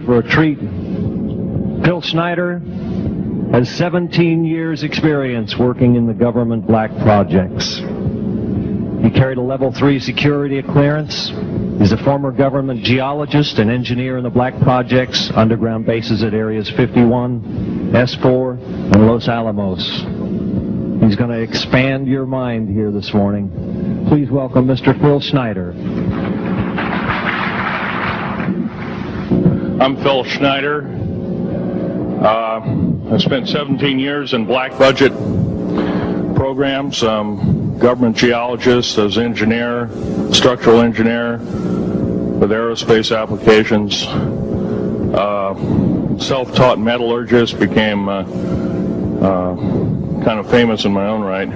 for a treat. Phil Schneider has 17 years experience working in the government black projects. He carried a level 3 security clearance. He's a former government geologist and engineer in the black projects, underground bases at areas 51, S4, and Los Alamos. He's going to expand your mind here this morning. Please welcome Mr. Phil Schneider. I'm Phil Schneider. I spent 17 years in black budget programs, government geologist, as engineer, structural engineer with aerospace applications, self-taught metallurgist, became kind of famous in my own right.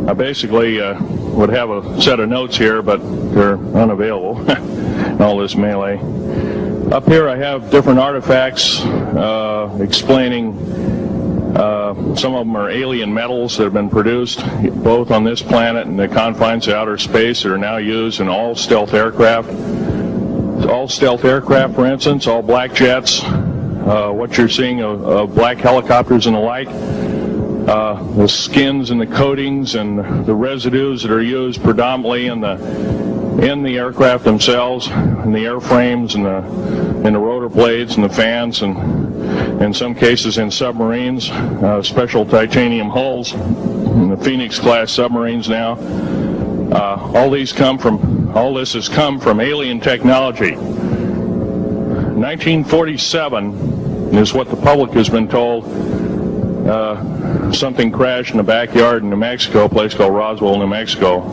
I basically would have a set of notes here, but they're unavailable in all this melee. Up here I have different artifacts explaining some of them are alien metals that have been produced both on this planet and the confines of outer space that are now used in all stealth aircraft. All stealth aircraft, for instance, all black jets, what you're seeing of black helicopters and the like, the skins and the coatings and the residues that are used predominantly in the aircraft themselves, in the airframes and the rotor blades and the fans, and in some cases in submarines, special titanium hulls in the Phoenix class submarines now. All this has come from alien technology. 1947 is what the public has been told. Something crashed in the backyard in New Mexico, a place called Roswell, New Mexico.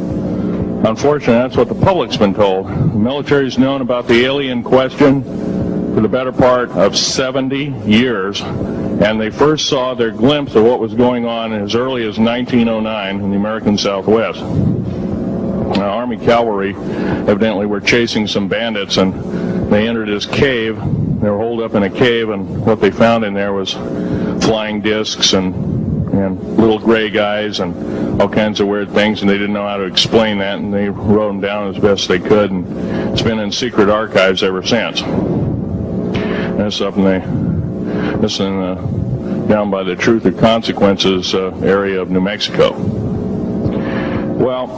Unfortunately, that's what the public's been told. The military's known about the alien question for the better part of 70 years, and they first saw their glimpse of what was going on as early as 1909 in the American Southwest. Army cavalry evidently were chasing some bandits, and they entered this cave. They were holed up in a cave, and what they found in there was flying discs and little gray guys and all kinds of weird things, and they didn't know how to explain that, and they wrote them down as best they could, and it's been in secret archives ever since. That's up down by the Truth or Consequences area of New Mexico. Well,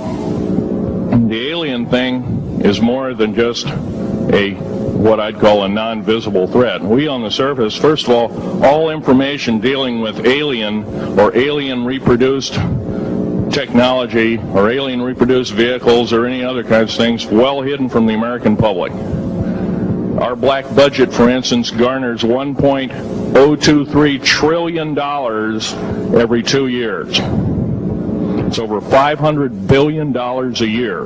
the alien thing is more than just what I'd call a non-visible threat. We on the surface, first of all information dealing with alien or alien reproduced technology or alien reproduced vehicles or any other kinds of things well hidden from the American public. Our black budget, for instance, garners $1.023 trillion every 2 years. It's over $500 billion a year.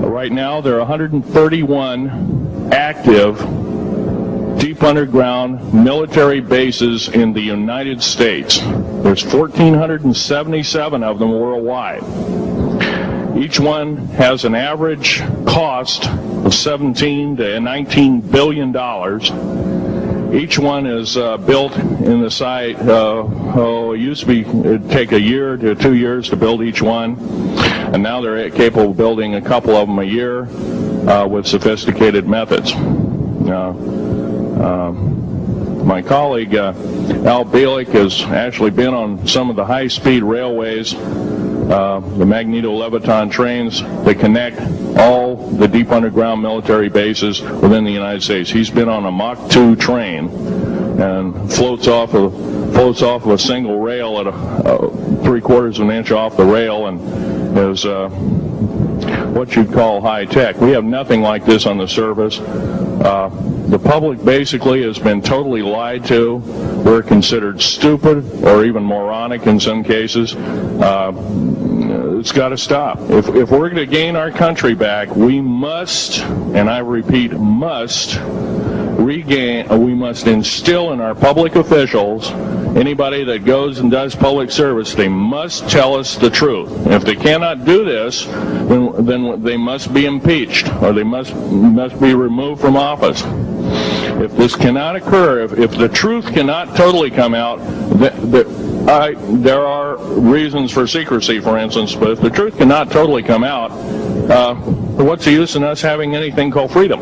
Right now, there are 131 active deep underground military bases in the United States. There's 1,477 of them worldwide. Each one has an average cost of $17 to $19 billion. Each one is built in the site. It used to be it'd take a year to 2 years to build each one, and now they're capable of building a couple of them a year with sophisticated methods. My colleague Al Bielek has actually been on some of the high-speed railways, the magneto-leviton trains that connect all the deep underground military bases within the United States. He's been on a Mach 2 train and floats off of a single rail at 3/4 of an inch off the rail, and is what you'd call high tech. We have nothing like this on the surface. The public basically has been totally lied to. We're considered stupid or even moronic in some cases. It's got to stop. If we're going to gain our country back, we must, and I repeat, must instill in our public officials, anybody that goes and does public service, they must tell us the truth. And if they cannot do this, then they must be impeached, or they must be removed from office. If this cannot occur, if the truth cannot totally come out, there are reasons for secrecy, for instance, but if the truth cannot totally come out, what's the use in us having anything called freedom?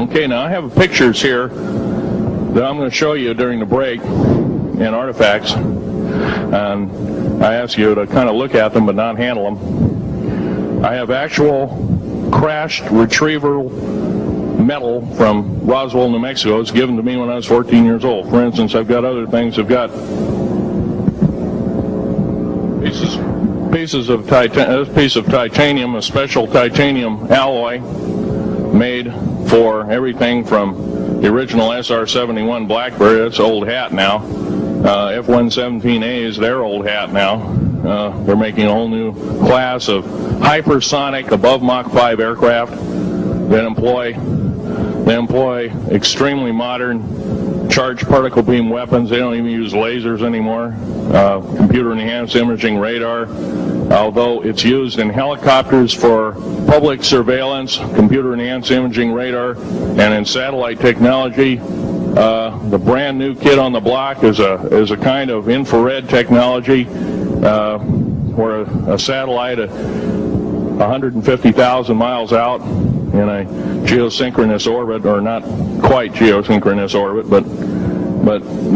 Okay, now I have pictures here that I'm going to show you during the break in artifacts, and I ask you to kind of look at them but not handle them. I have actual crashed retriever metal from Roswell, New Mexico. It was given to me when I was 14 years old. For instance, I've got other things. I've got pieces of this piece of titanium, a special titanium alloy made for everything from the original SR-71 Blackberry. That's old hat now. F-117A is their old hat now. They're making a whole new class of hypersonic above Mach 5 aircraft that employ extremely modern charged particle beam weapons. They don't even use lasers anymore. Computer-enhanced imaging radar, although it's used in helicopters for public surveillance, computer-enhanced imaging radar, and in satellite technology. The brand new kid on the block is a kind of infrared technology where a satellite 150,000 miles out in a geosynchronous orbit, or not quite geosynchronous orbit, but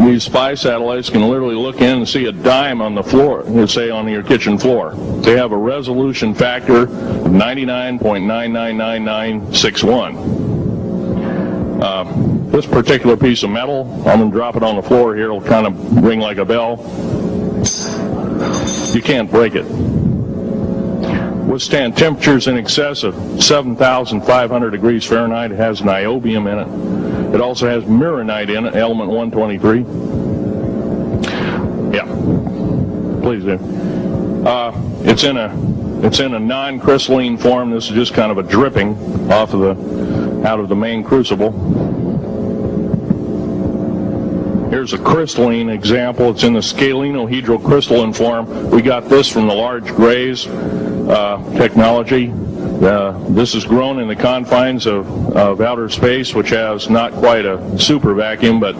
these spy satellites can literally look in and see a dime on the floor, say on your kitchen floor. They have a resolution factor of 99.999961. This particular piece of metal, I'm going to drop it on the floor here, it'll kind of ring like a bell. You can't break it. Withstand temperatures in excess of 7,500 degrees Fahrenheit. It has niobium in it. It also has mironite in it, element 123. Yeah, please do. It's in a non-crystalline form. This is just kind of a dripping out of the main crucible. Here's a crystalline example. It's in the scalenohedral crystalline form. We got this from the large grays technology. This is grown in the confines of outer space, which has not quite a super vacuum, but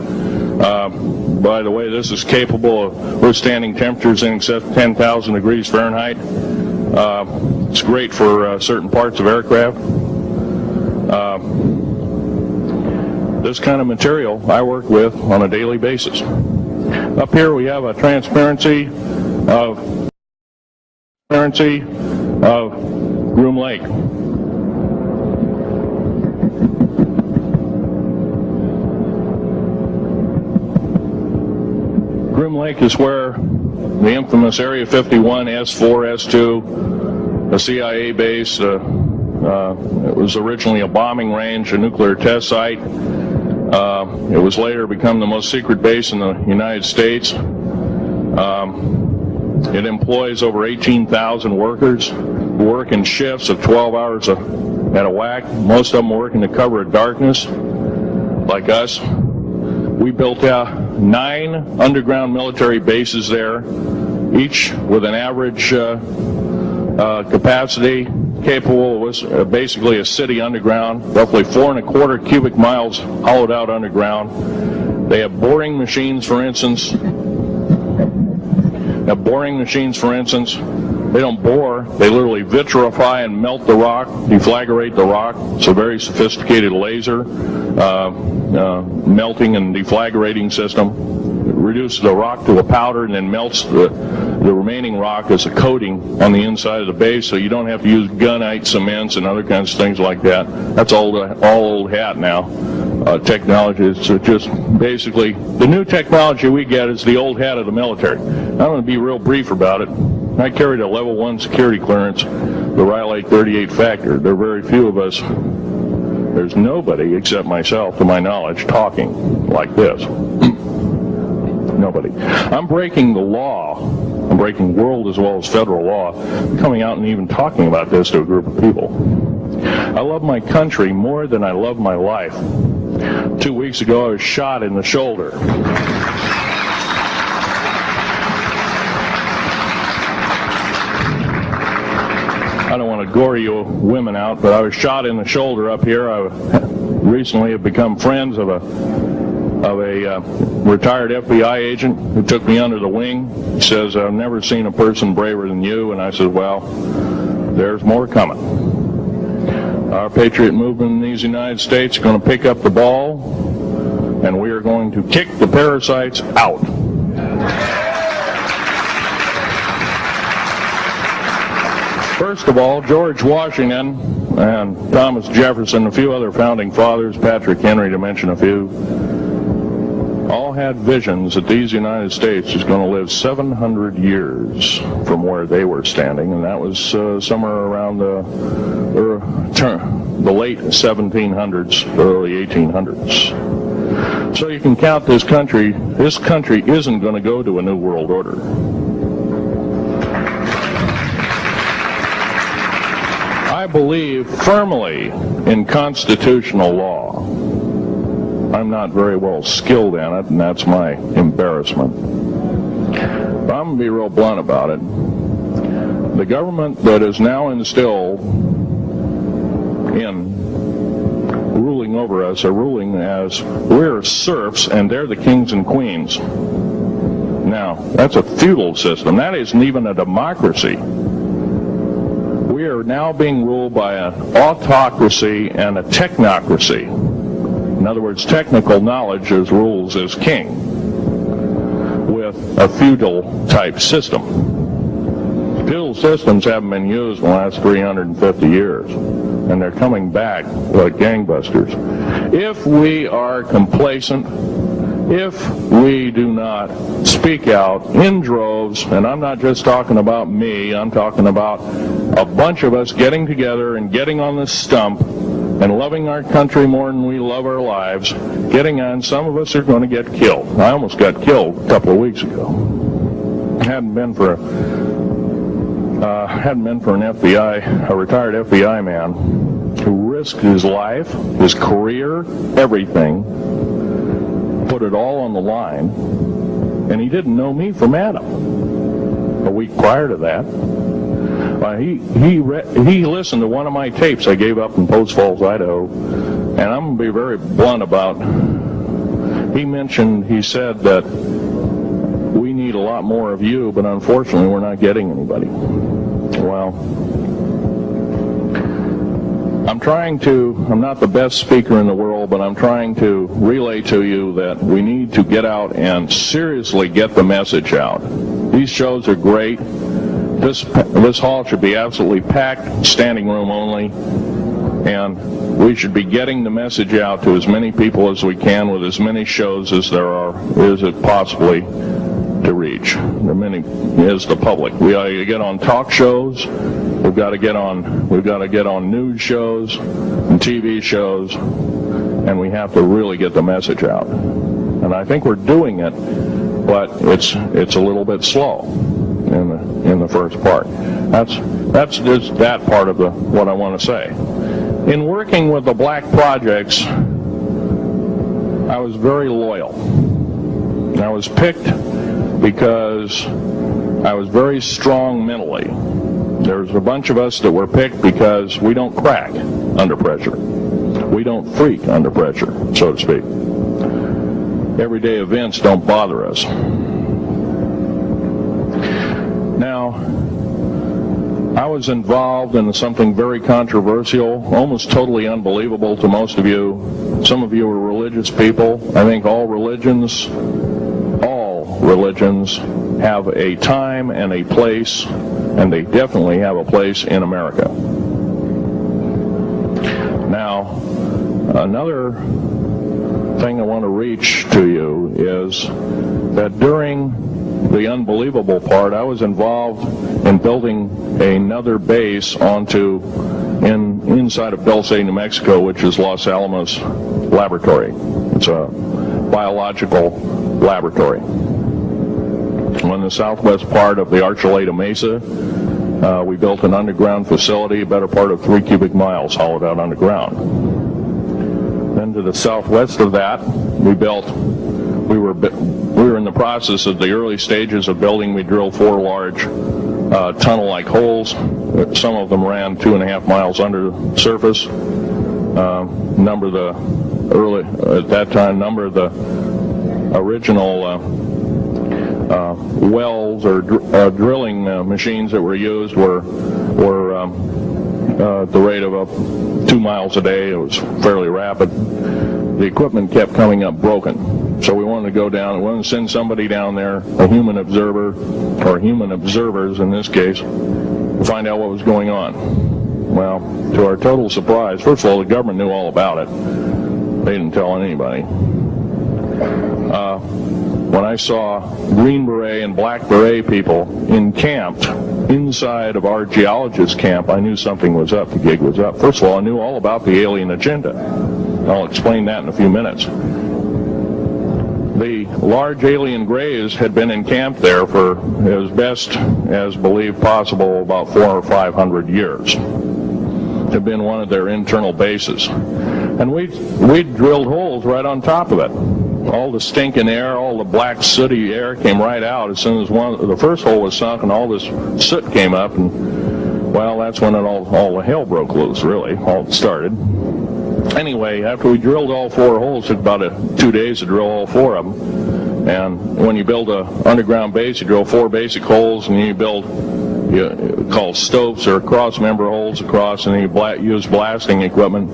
by the way, this is capable of withstanding temperatures in excess of 10,000 degrees Fahrenheit. It's great for certain parts of aircraft. This kind of material I work with on a daily basis. Up here we have a transparency of Groom Lake. Groom Lake is where the infamous Area 51, S4, S2, a CIA base, it was originally a bombing range, a nuclear test site. It was later become the most secret base in the United States. It employs over 18,000 workers who work in shifts of 12 hours at a whack. Most of them work in the cover of darkness, like us. We built 9 underground military bases there, each with an average capacity capable of basically a city underground, roughly 4¼ cubic miles hollowed out underground. They have boring machines, for instance. They don't bore, they literally vitrify and melt the rock, deflagrate the rock. It's a very sophisticated laser melting and deflagrating system. It reduces the rock to a powder and then melts the remaining rock as a coating on the inside of the base, so you don't have to use gunite cements and other kinds of things like that. That's all old hat now. Technology is just basically the new technology we get is the old hat of the military. I'm going to be real brief about it. I carried a level 1 security clearance, the Rhyolite 38 factor. There are very few of us. There's nobody except myself, to my knowledge, talking like this. Nobody. I'm breaking the law. I'm breaking world as well as federal law, coming out and even talking about this to a group of people. I love my country more than I love my life. 2 weeks ago, I was shot in the shoulder. I don't want to gore you women out, but I was shot in the shoulder up here. I recently have become friends of a retired FBI agent who took me under the wing. He says, I've never seen a person braver than you. And I said, well, there's more coming. Our patriot movement in these United States is going to pick up the ball, and we are going to kick the parasites out. First of all, George Washington and Thomas Jefferson, a few other founding fathers, Patrick Henry to mention a few, all had visions that these United States is going to live 700 years from where they were standing, and that was somewhere around the late 1700s, early 1800s. So you can count this country. This country isn't going to go to a new world order. I believe firmly in constitutional law. I'm not very well skilled in it, and that's my embarrassment. But I'm going to be real blunt about it. The government that is now instilled in ruling over us are ruling as we're serfs and they're the kings and queens. Now, that's a feudal system. That isn't even a democracy. We are now being ruled by an autocracy and a technocracy. In other words, technical knowledge as rules as king, with a feudal type system. Feudal systems haven't been used in the last 350 years, and they're coming back like gangbusters. If we are complacent, if we do not speak out in droves, and I'm not just talking about me, I'm talking about a bunch of us getting together and getting on the stump and loving our country more than we love our lives, getting on, some of us are going to get killed. I almost got killed a couple of weeks ago. Hadn't been for an FBI, a retired FBI man who risked his life, his career, everything, put it all on the line, and he didn't know me from Adam. A week prior to that, he listened to one of my tapes I gave up in Post Falls, Idaho, and I'm going to be very blunt about. He said that we need a lot more of you, but unfortunately we're not getting anybody. Well, I'm not the best speaker in the world, but I'm trying to relay to you that we need to get out and seriously get the message out. These shows are great. This hall should be absolutely packed, standing room only, and we should be getting the message out to as many people as we can with as many shows as it possibly to reach. As many as the public. We ought to get on talk shows. We've got to get on news shows and TV shows, and we have to really get the message out. And I think we're doing it, but it's a little bit slow in the first part. That's just that part of what I want to say. In working with the black projects, I was very loyal. I was picked because I was very strong mentally. There's a bunch of us that were picked because we don't crack under pressure. We don't freak under pressure, so to speak. Everyday events don't bother us. Now, I was involved in something very controversial, almost totally unbelievable to most of you. Some of you are religious people. I think all religions have a time and a place, and they definitely have a place in America. Now, another thing I want to reach to you is that during the unbelievable part, I was involved in building another base inside of Dulce, New Mexico, which is Los Alamos Laboratory. It's a biological laboratory. On the southwest part of the Archuleta Mesa, we built an underground facility, a better part of 3 cubic miles hollowed out underground. Then to the southwest of that, we were in the process of the early stages of building. We drilled 4 large tunnel-like holes. Some of them ran 2.5 miles under the surface. Number of the original wells or drilling machines that were used were at the rate of 2 miles a day. It was fairly rapid. The equipment kept coming up broken. So we wanted to go down, we wanted to send somebody down there, a human observer, or human observers in this case, to find out what was going on. Well, to our total surprise, first of all, the government knew all about it. They didn't tell anybody. When I saw Green Beret and Black Beret people encamped inside of our geologist camp, I knew something was up, the gig was up. First of all, I knew all about the alien agenda. I'll explain that in a few minutes. The large alien grays had been encamped there for, as best as believed possible, about 400 or 500 years. Had been one of their internal bases. And we drilled holes right on top of it. All the stinking air, all the black sooty air came right out as soon as the first hole was sunk, and all this soot came up, and well, that's when all the hell broke loose, really, all started. Anyway, after we drilled all 4 holes, it took about 2 days to drill all 4 of them. And when you build an underground base, you drill 4 basic holes, and you build called stopes or cross-member holes across, and you use blasting equipment,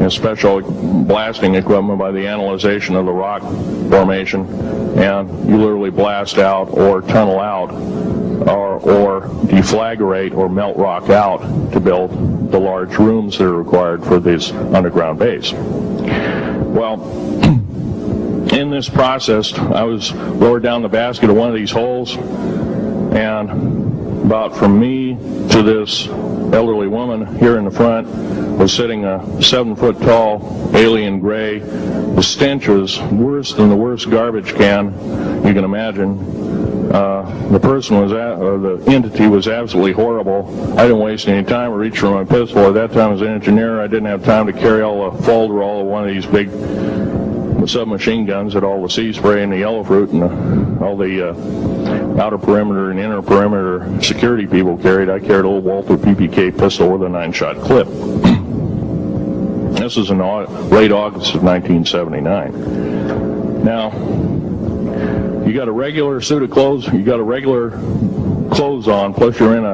and special blasting equipment by the analyzation of the rock formation, and you literally blast out or tunnel out or deflagrate or melt rock out to build the large rooms that are required for this underground base. Well, in this process, I was lowered down the basket of one of these holes, and about from me to this elderly woman here in the front was sitting a 7-foot-tall alien gray. The stench was worse than the worst garbage can you can imagine. The person was, or the entity was absolutely horrible. I didn't waste any time. I reached for my pistol. At that time, as an engineer, I didn't have time to carry all the Folderol of one of these big submachine guns that all the sea spray and the yellow fruit and all the outer perimeter and inner perimeter security people carried. I carried a little Walther PPK pistol with a 9-shot clip. This is in late August of 1979. Now, you got a regular suit of clothes, you got a regular clothes on, plus you're in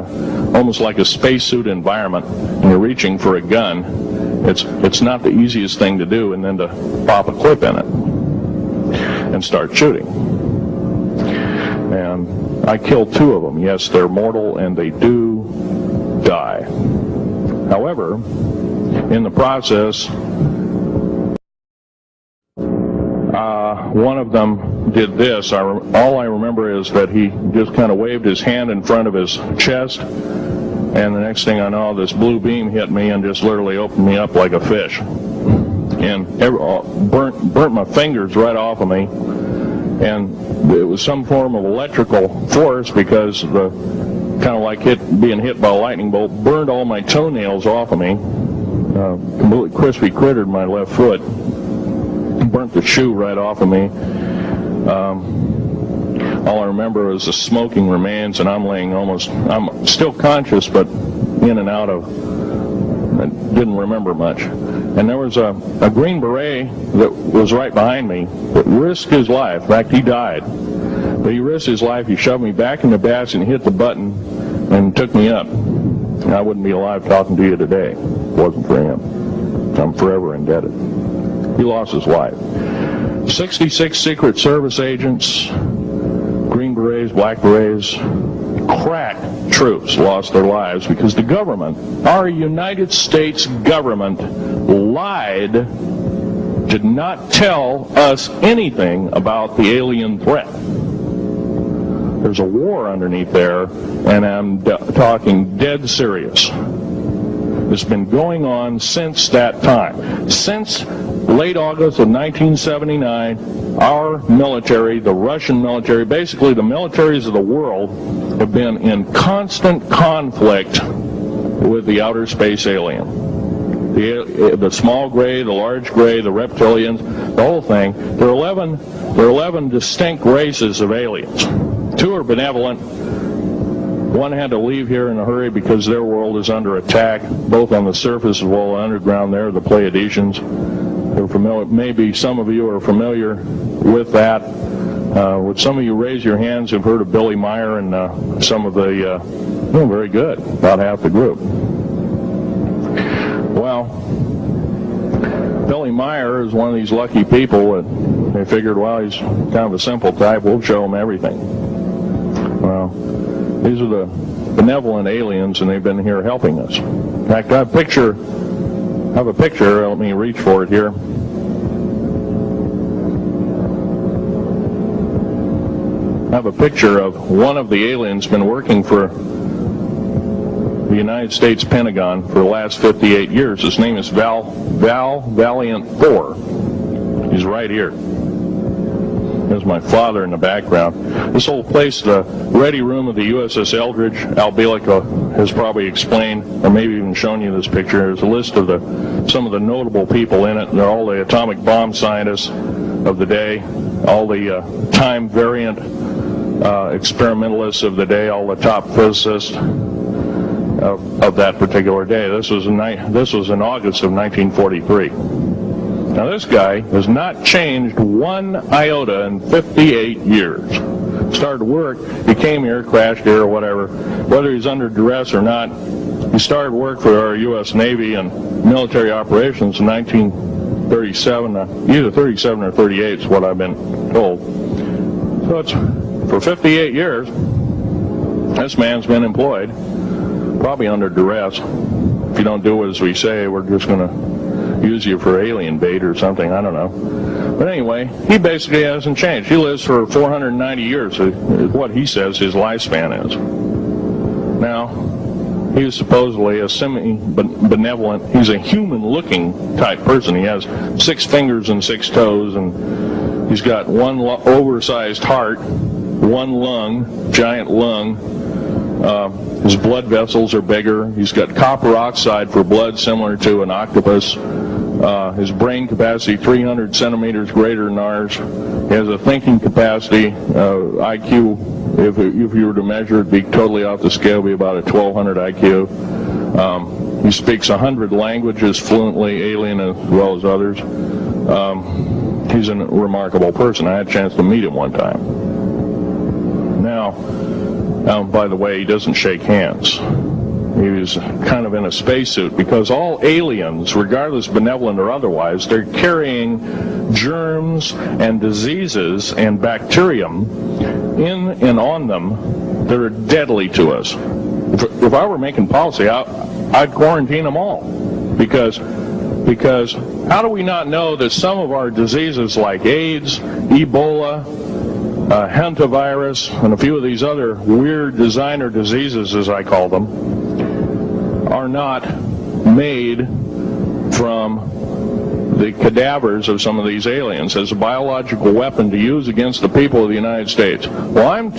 almost like a spacesuit environment, and you're reaching for a gun. It's not the easiest thing to do, and then to pop a clip in it and start shooting. And I killed 2 of them. Yes, they're mortal, and they do die. However, in the process, one of them did this. All I remember is that he just kind of waved his hand in front of his chest, and the next thing I know, this blue beam hit me and just literally opened me up like a fish, and burnt my fingers right off of me. And it was some form of electrical force, because the kind of like being hit by a lightning bolt burned all my toenails off of me. Completely crispy crittered my left foot, burnt the shoe right off of me. All I remember is the smoking remains, and I'm still conscious, but in and out of, I didn't remember much. And there was a Green Beret that was right behind me that risked his life. In fact, he died. But he risked his life. He shoved me back in the basket and hit the button and took me up. And I wouldn't be alive talking to you today if it wasn't for him. I'm forever indebted. He lost his life. 66 Secret Service agents, Green Berets, Black Berets, crack troops lost their lives because the government, our United States government, lied, did not tell us anything about the alien threat. There's a war underneath there, and I'm talking dead serious. It's been going on since that time. Since late August of 1979, our military, the Russian military, basically the militaries of the world, have been in constant conflict with the outer space alien. The small gray, the large gray, the reptilians, the whole thing. There are 11 distinct races of aliens. 2 are benevolent. One had to leave here in a hurry because their world is under attack, both on the surface as well as underground. There, the Pleiadians. They're familiar. Maybe some of you are familiar with that. Would some of you raise your hands who've heard of Billy Meyer and some of the, very good, about half the group. Well, Billy Meyer is one of these lucky people that they figured, well, he's kind of a simple type, we'll show him everything. Well, these are the benevolent aliens, and they've been here helping us. In fact, I have a picture, let me reach for it here. I have a picture of one of the aliens been working for the United States Pentagon for the last 58 years. His name is Val Valiant 4. He's right here. There's my father in the background. This whole place, the ready room of the USS Eldridge, Al Bielek has probably explained, or maybe even shown you this picture. There's a list of some of the notable people in it. They're all the atomic bomb scientists of the day, all the time variant experimentalists of the day, all the top physicists of that particular day. This was in August of 1943. Now this guy has not changed one iota in 58 years. Started work, he came here, crashed here or whatever, whether he's under duress or not. He started work for our U.S. Navy and military operations in 1937, either 37 or 38 is what I've been told. So it's for 58 years, this man's been employed, probably under duress. If you don't do as we say, we're just going to use you for alien bait or something, I don't know. But anyway, he basically hasn't changed. He lives for 490 years, is what he says his lifespan is. Now, he was supposedly a semi-benevolent, he's a human-looking type person. He has 6 fingers and 6 toes, and he's got one oversized heart, one lung, giant lung. His blood vessels are bigger. He's got copper oxide for blood, similar to an octopus. His brain capacity 300 centimeters greater than ours. He has a thinking capacity, IQ, if you were to measure it, be totally off the scale, be about a 1200 IQ. He speaks 100 languages fluently, alien as well as others. He's a remarkable person. I had a chance to meet him one time. Now, by the way, he doesn't shake hands. He was kind of in a spacesuit, because all aliens, regardless benevolent or otherwise, they're carrying germs and diseases and bacterium in and on them that are deadly to us. If I were making policy, I'd quarantine them all, because how do we not know that some of our diseases like AIDS, Ebola, hantavirus, and a few of these other weird designer diseases, as I call them, are not made from the cadavers of some of these aliens as a biological weapon to use against the people of the United States? Well, I'm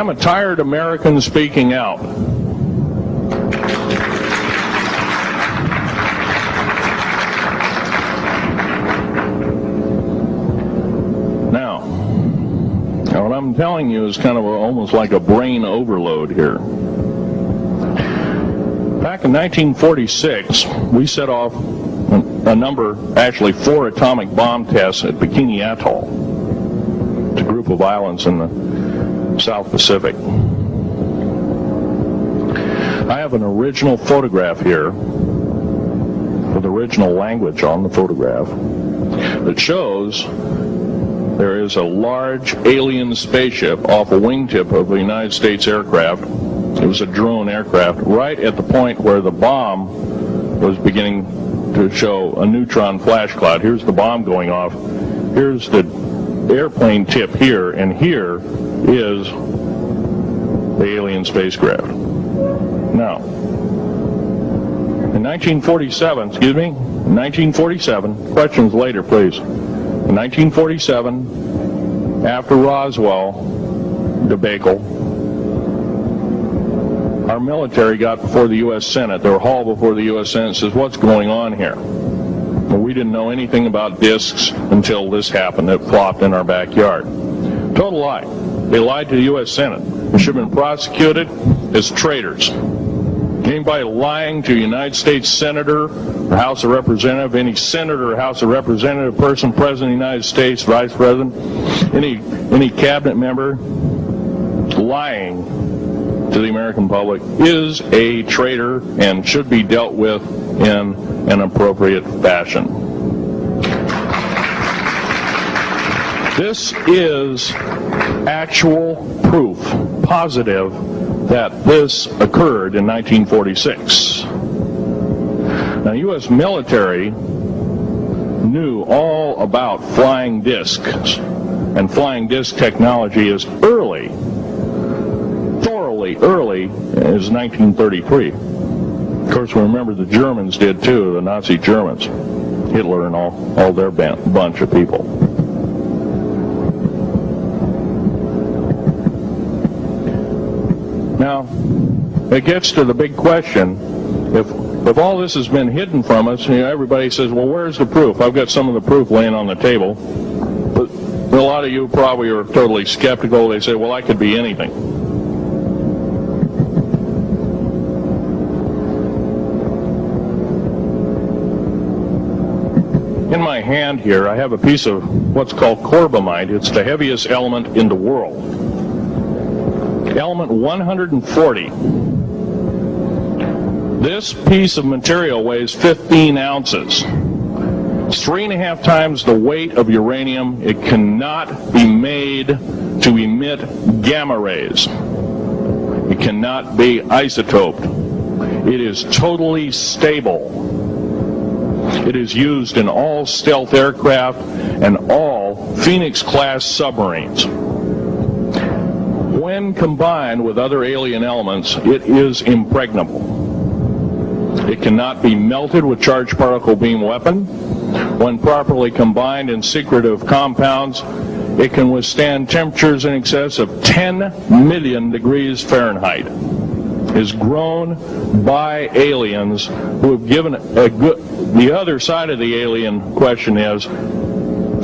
a tired American speaking out. Now, what I'm telling you is kind of almost like a brain overload here. Back in 1946, we set off actually 4 atomic bomb tests at Bikini Atoll. It's a group of islands in the South Pacific. I have an original photograph here with original language on the photograph that shows there is a large alien spaceship off a wingtip of a United States aircraft. It was a drone aircraft right at the point where the bomb was beginning to show a neutron flash cloud. Here's the bomb going off. Here's the airplane tip here, and here is the alien spacecraft. Now, in 1947, questions later, please. In 1947, after Roswell debacle, our military got before the U.S. Senate. They were hauled before the U.S. Senate and says, what's going on here? Well, we didn't know anything about discs until this happened. It flopped in our backyard. Total lie. They lied to the U.S. Senate. They should have been prosecuted as traitors. Anybody lying to a United States Senator or House of Representative, any Senator or House of Representative person, President of the United States, Vice President, any cabinet member, lying to the American public is a traitor and should be dealt with in an appropriate fashion. This is actual proof, positive, that this occurred in 1946. Now, U.S. military knew all about flying discs, and flying disc technology as thoroughly early as 1933. Of course, we remember the Germans did too, the Nazi Germans, Hitler and all their bunch of people. Now, it gets to the big question, if all this has been hidden from us, everybody says, well, where's the proof? I've got some of the proof laying on the table. But a lot of you probably are totally skeptical. They say, well, I could be anything. In my hand here, I have a piece of what's called corbamite. It's the heaviest element in the world. Element 140. This piece of material weighs 15 ounces. It's 3.5 times the weight of uranium. It cannot be made to emit gamma rays. It cannot be isotoped. It is totally stable. It is used in all stealth aircraft and all Phoenix-class submarines. When combined with other alien elements, it is impregnable. It cannot be melted with charged particle beam weapon. When properly combined in secretive compounds, it can withstand temperatures in excess of 10 million degrees Fahrenheit. It is grown by aliens who have given a good... The other side of the alien question is,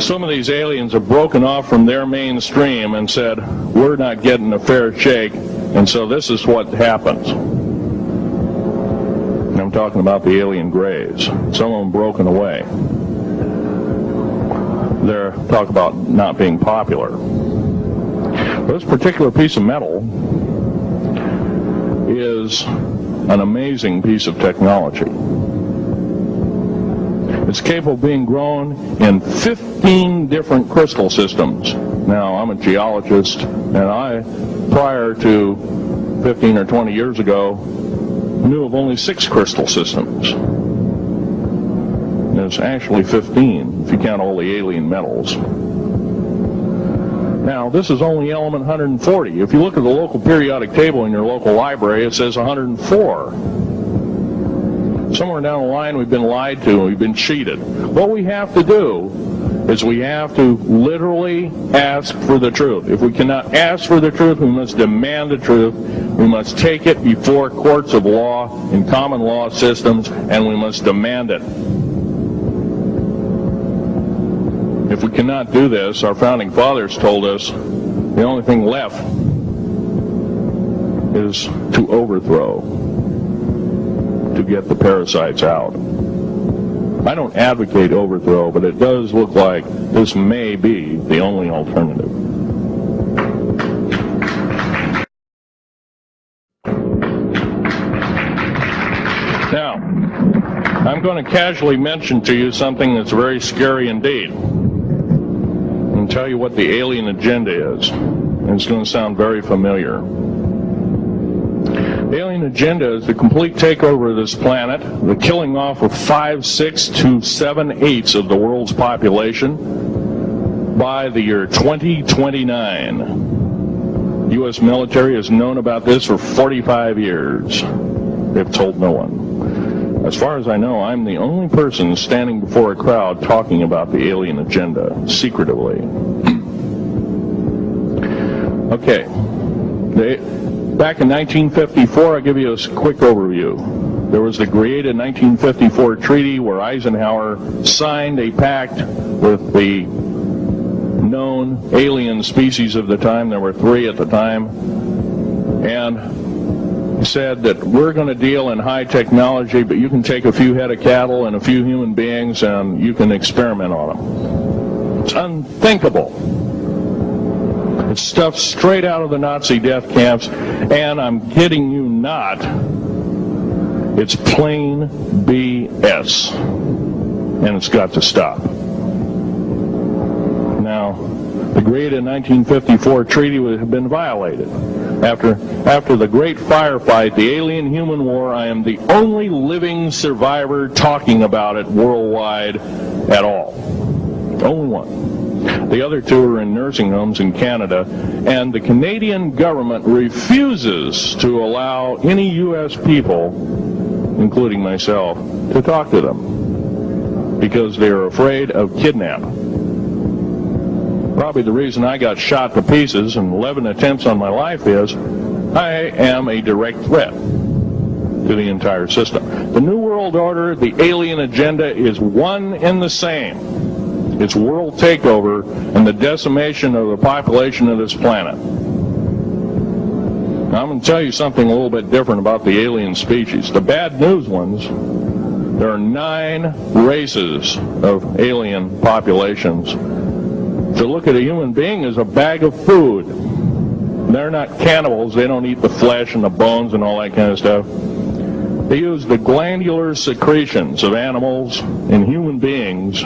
some of these aliens have broken off from their mainstream and said, we're not getting a fair shake, and so this is what happens. And I'm talking about the alien grays. Some of them broken away. They're talk about not being popular. This particular piece of metal is an amazing piece of technology. It's capable of being grown in 15 different crystal systems. Now, I'm a geologist, and I, prior to 15 or 20 years ago, knew of only 6 crystal systems. There's actually 15, if you count all the alien metals. Now, this is only element 140. If you look at the local periodic table in your local library, it says 104. Somewhere down the line, we've been lied to and we've been cheated. What we have to do is we have to literally ask for the truth. If we cannot ask for the truth, we must demand the truth. We must take it before courts of law in common law systems, and we must demand it. If we cannot do this, our founding fathers told us the only thing left is to overthrow, to get the parasites out. I don't advocate overthrow, but it does look like this may be the only alternative. Now, I'm going to casually mention to you something that's very scary indeed, and tell you what the alien agenda is. And it's going to sound very familiar. The alien agenda is the complete takeover of this planet, the killing off of 5, 6 to 7/8 of the world's population by the year 2029. The U.S. military has known about this for 45 years. They've told no one. As far as I know, I'm the only person standing before a crowd talking about the alien agenda, secretively. Okay. Back in 1954, I'll give you a quick overview. There was the created 1954 treaty where Eisenhower signed a pact with the known alien species of the time. There were 3 at the time. And he said that we're going to deal in high technology, but you can take a few head of cattle and a few human beings and you can experiment on them. It's unthinkable. It's stuff straight out of the Nazi death camps, and I'm kidding you not, it's plain BS, and it's got to stop. Now, the great 1954 treaty had been violated. After the great firefight, the alien-human war, I am the only living survivor talking about it worldwide at all. Only one. The other two are in nursing homes in Canada, and the Canadian government refuses to allow any U.S. people, including myself, to talk to them because they're afraid of kidnapping. Probably the reason I got shot to pieces and 11 attempts on my life is I am a direct threat to the entire system. The New World Order, the alien agenda is one and the same. It's world takeover and the decimation of the population of this planet. Now, I'm going to tell you something a little bit different about the alien species. The bad news ones, there are 9 races of alien populations. To look at a human being as a bag of food. They're not cannibals. They don't eat the flesh and the bones and all that kind of stuff. They use the glandular secretions of animals and human beings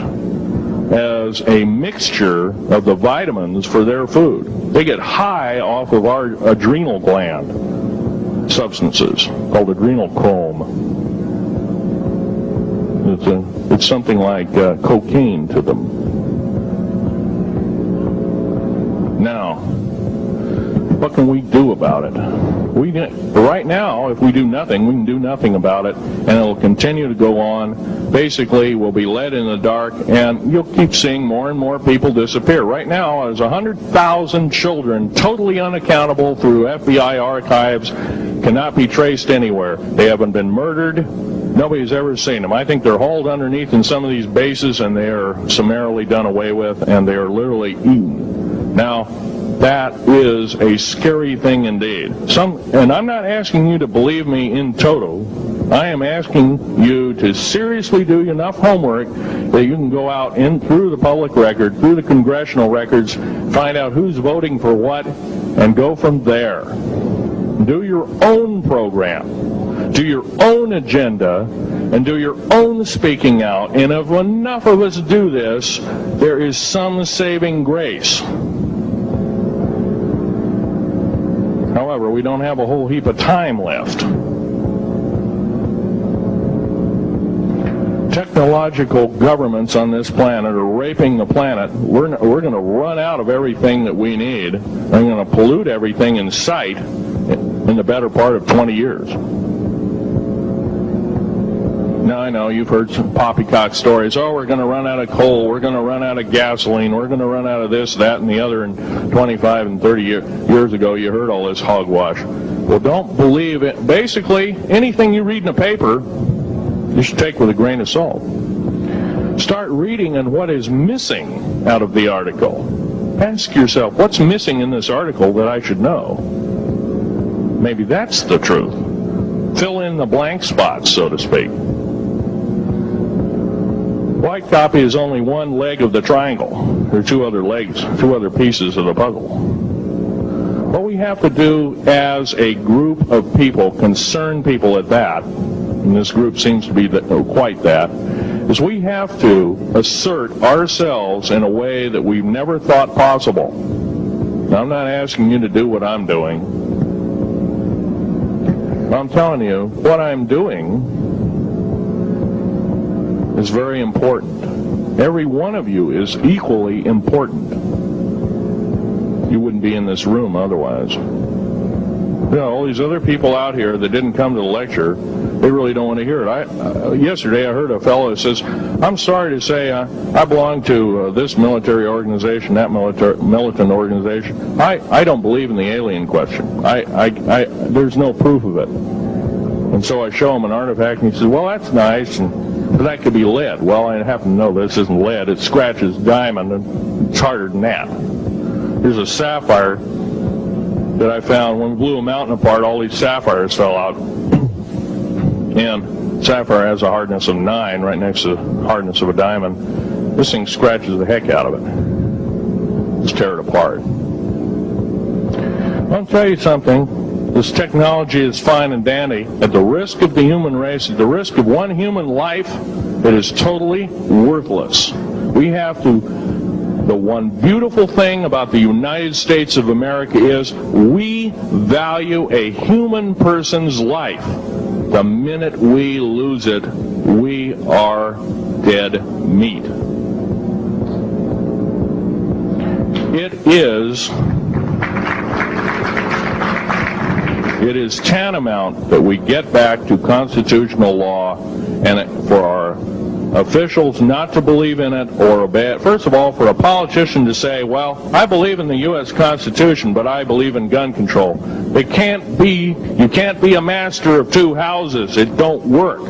as a mixture of the vitamins for their food. They get high off of our adrenal gland substances called adrenochrome. It's something like cocaine to them. Now, what can we do about it? Right now, if we do nothing, we can do nothing about it, and it'll continue to go on. Basically, we'll be led in the dark, and you'll keep seeing more and more people disappear. Right now, there's 100,000 children totally unaccountable through FBI archives, cannot be traced anywhere. They haven't been murdered. Nobody's ever seen them. I think they're hauled underneath in some of these bases, and they are summarily done away with, and they are literally eaten. Now, that is a scary thing indeed. And I'm not asking you to believe me in toto. I am asking you to seriously do enough homework that you can go out in through the public record, through the congressional records, find out who's voting for what, and go from there. Do your own program. Do your own agenda, and do your own speaking out. And if enough of us do this, there is some saving grace. However, we don't have a whole heap of time left. Technological governments on this planet are raping the planet. We're going to run out of everything that we need. They're going to pollute everything in sight in the better part of 20 years. Now, I know you've heard some poppycock stories. Oh, we're going to run out of coal. We're going to run out of gasoline. We're going to run out of this, that, and the other. And 25 and 30 years ago, you heard all this hogwash. Well, don't believe it. Basically, anything you read in a paper, you should take with a grain of salt. Start reading on what is missing out of the article. Ask yourself, what's missing in this article that I should know? Maybe that's the truth. Fill in the blank spots, so to speak. White copy is only one leg of the triangle. There are 2 other legs, 2 other pieces of the puzzle. What we have to do as a group of people, concerned people at that, and this group seems to be quite that, is we have to assert ourselves in a way that we've never thought possible. Now, I'm not asking you to do what I'm doing. I'm telling you, what I'm doing is very important. Every one of you is equally important. You wouldn't be in this room otherwise. You know, all these other people out here that didn't come to the lecture, they really don't want to hear it. Yesterday I heard a fellow that says, I'm sorry to say I belong to this military organization, that militant organization. I don't believe in the alien question. There's no proof of it. And so I show him an artifact, and he says, well, that's nice, but that could be lead. Well, I happen to know this isn't lead. It scratches diamond, and it's harder than that. Here's a sapphire that I found. When we blew a mountain apart, all these sapphires fell out. And sapphire has a hardness of 9 right next to the hardness of a diamond. This thing scratches the heck out of it. Just tear it apart. I'll tell you something. This technology is fine and dandy. At the risk of the human race, at the risk of one human life, it is totally worthless. We have to... The one beautiful thing about the United States of America is we value a human person's life. The minute we lose it, we are dead meat. It is tantamount that we get back to constitutional law, and for our officials not to believe in it or obey it. First of all, for a politician to say, well, I believe in the U.S. Constitution, but I believe in gun control. You can't be a master of two houses. It don't work.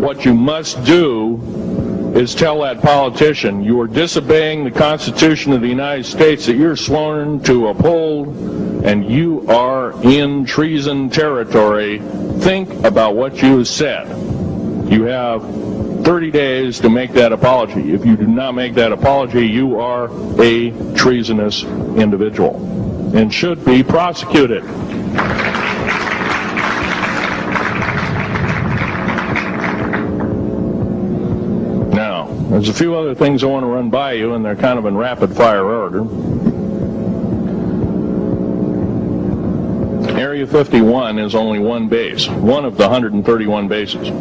What you must do is tell that politician you are disobeying the Constitution of the United States that you're sworn to uphold, and you are in treason territory. Think about what you have said. You have 30 days to make that apology. If you do not make that apology, you are a treasonous individual and should be prosecuted. Now, there's a few other things I want to run by you, and they're kind of in rapid fire order. Area 51 is only one base, one of the 131 bases.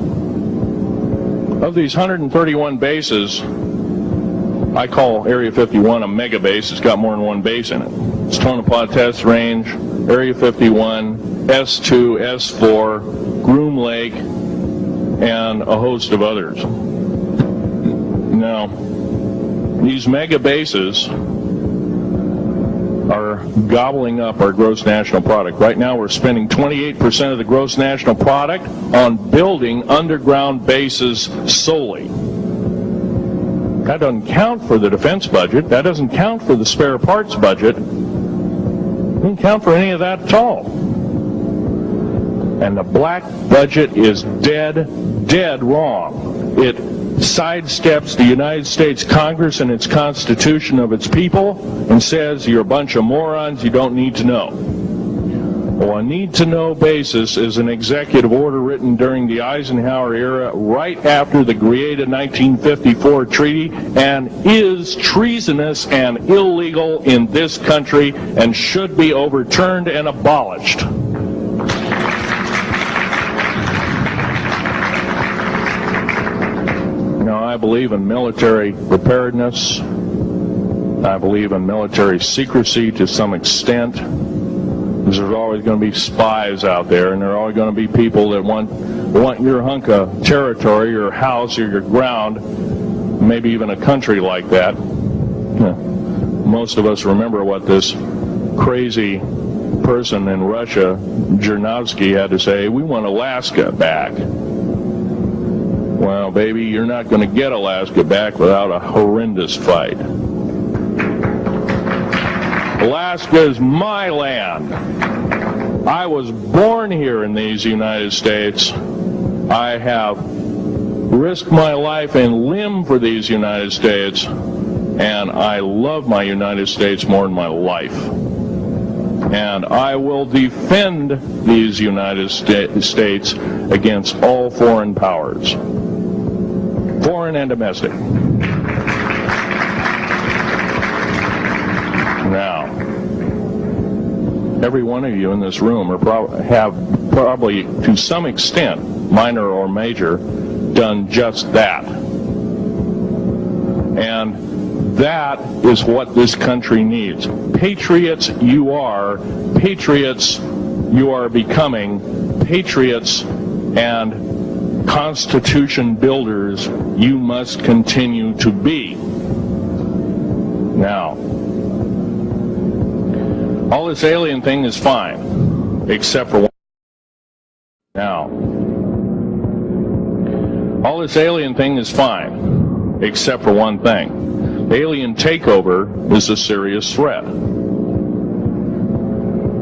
Of these 131 bases, I call Area 51 a mega base. It's got more than one base in it. It's Tonopah Test Range, Area 51, S2, S4, Groom Lake, and a host of others. Now, these mega bases are gobbling up our gross national product. Right now we're spending 28% of the gross national product on building underground bases solely. That doesn't count for the defense budget. That doesn't count for the spare parts budget. It doesn't count for any of that at all. And the black budget is dead wrong. It sidesteps the United States Congress and its Constitution of its people and says you're a bunch of morons, you don't need to know. Well, a need-to-know basis is an executive order written during the Eisenhower era right after the Greada 1954 treaty and is treasonous and illegal in this country and should be overturned and abolished. I believe in military preparedness. I believe in military secrecy to some extent. Because there's always going to be spies out there, and there are always going to be people that want your hunk of territory, your house, or your ground, maybe even a country like that. Most of us remember what this crazy person in Russia, Zhirinovsky, had to say. We want Alaska back. Well, baby, you're not going to get Alaska back without a horrendous fight. Alaska is my land. I was born here in these United States. I have risked my life and limb for these United States, and I love my United States more than my life. And I will defend these United States against all foreign powers. Foreign and domestic. Now, every one of you in this room have probably, to some extent, minor or major, done just that. And that is what this country needs. Patriots you are. Patriots you are becoming. Patriots and Constitution builders you must continue to be. Now, all this alien thing is fine, except for one. Now, all this alien thing is fine, except for one thing. Alien takeover is a serious threat.